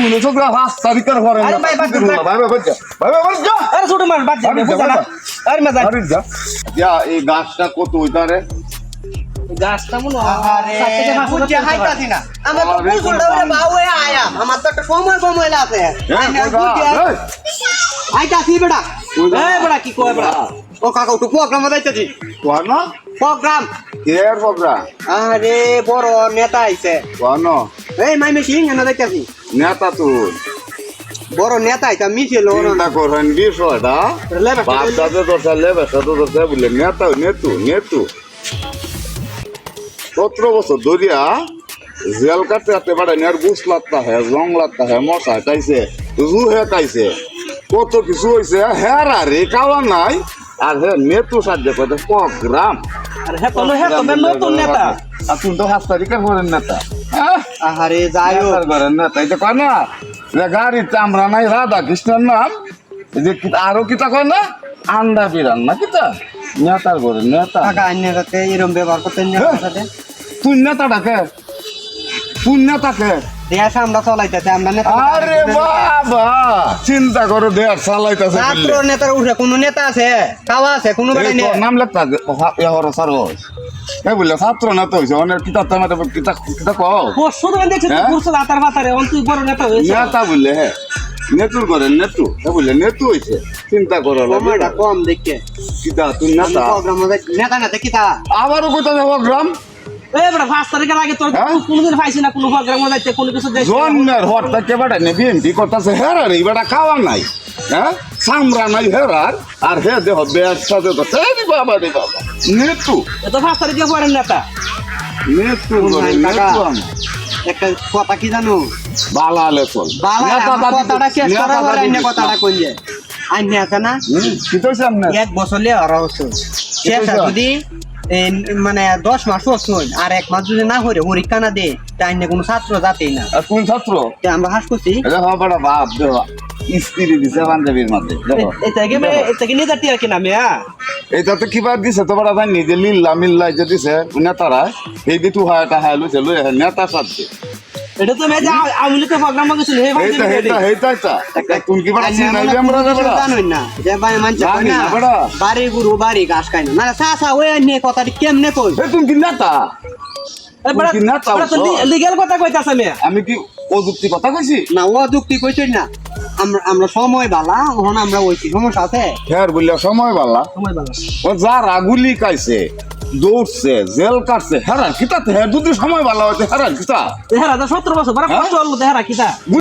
মনে ছোট রাস্তা বিকার করে আরে ভাই বাদ দে ভাই বাদ যা আরে ছোট মার বাদ দে বুঝা না আরে মজা আরে যা যা এই গাছটা কত হইতারে গাছটা মনে আরে বুঝে হাইতাছি না আমার তো আরে, বুঝল রে বাউে আয়া আমার তো একটা সময় আছে হাইতাছি বেটা এই বড়া কি কয় বড়া ও কাকা একটু প্রোগ্রাম যাইতাছি কোন প্রোগ্রাম এর বগরা আরে বড় নেতা আইছে কোন এই মাইমে সিং এনে যাইতাছি নেতা তুই বড় নেতা আইতা মিছিল চিন্তা করেন বিষয়টা বাপদাদে দশা লেবে সাথে দশা বললে নেতা নেতু 17 বছর ধরিয়া জেল কাটতে কাটতে পারেনি আর ঘুষ লাগতা হে জং লাগতা হে মশা খাইছে জু হে খাইছে কত কিছু হয়েছে হের আর খাওয়া নাই আর হে নেতু সাহায্য করতে প্রোগ্রাম আরে হে তো নতুন নেতা আর তুমি তো হাসপাতালিকা করেন নেতা আরে যাইও করেন নেতা এটা কয় না যে গাড়ির চামড়া নাই রাধা কৃষ্ণের নাম যে আরো কিতা কয় না আন্ডা বিরান না কিতা নেতার করে নেতা কাকা আইনের সাথে এরকম ব্যবহার করতেন না সাথে তুই নেতাটাকে দেশ আমরা চলাইতেছে আমরা নেতা আরে বাবা চিন্তা করো দেয়ার চালাইতেছে ছাত্র নেতার উঠে কোন নেতা আছে কাওয়া আছে কোন বেটা নেই নাম লেখতা এহর সার এ বললে ছাত্র নেতা হয়েছে অনেক কিতাব তামাতে কিতা কও পরশু তো দেখছিস হ্যাঁ? ঘুরছে আতার বাতারে অন তুই বড় নেতা হইছিস নেতা বললে হ্যাঁ নেতুর করে নেতু এ বললে নেতু হয়েছে চিন্তা করো সময়টা কম দেখে কিতা তুই নেতা প্রোগ্রাম নেতা নেতা কিতা আবারও কোথা যাবো গ্রাম এই বড় 5 তারিখের আগে তোর হ্যাঁ? কোনদিন পাইছিস না কোনো প্রোগ্রাম যাইতে কোনো কিছু যাইছিস জন্মের হরটা কেবাটা নে বিএনপি করতেছে হেরার এইবারটা খাওয়া নাই হ্যাঁ সামরা নাই হেরার আর হে দেহ বেয়ার সাথে তো তেরি বাবা রে বাবা নেতু এত 5 তারিখে পড়েন নেতা নেতু করে কাকা। নেতু আমি একটা কথা কি জানো বালা আলে চল বালা নেতা আমার দাদি- কথাটা শেষ নেতা করা দাদি আইনে দিস কথাটা না। কইলে আইনে আছে না কি তো সামনে এক বছর লিয়ে আর হচ্ছে শেষ বছর? যদি মানে 10 মাস হচ্ছে আর 1 মাস যদি না হরে পরীক্ষা না দে তাই আইনে কোনো ছাত্র যাতেই না আর কোন ছাত্র তে আমরা হাস করছি এটা বাবা বাপ দেওয়া স্ত্রী দিছে বান্ধবীর মধ্যে দেখো এটা কি নেতা টিয়া কি নামে এইটাতে কিবা দিছে তো বড় জানি যে লিল্লা মিল্লা যে দিছে নেতারা এই দিতু হয় এটা হয় লইছে লই নেতা সাথে এটা তো মেজা আমলি তো প্রোগ্রাম গেছিল হে ভাই এইটা তুমি কি বড় চিন নাই আমরা বড় জানোই না যে ভাই মানছে জানি না না বড়। বাড়ি গুরু বাড়ি ঘাস খায় না চাচা ওই নিয়ে কথাটি কেমনে কই এই তুমি কি নেতা কি নেতা হচ্ছ? লিগ্যাল কথা কইতাছ আমি আমি কি প্রযুক্তি কথা কইছি না ও যুক্তি কইছেন না আমরা সময় বালা ওখানে আমরা ওইছি সমস্যা আছে ফের বললে সময় বালা সময় বালা ও যারা গুলি খাইছে দৌড়ছে জেল কাটছে হেরার কিতা হের যদি সময় বালা হইতে হেরার কিতা হেরা 17 বছর বড় কষ্ট হলো হেরা কিতা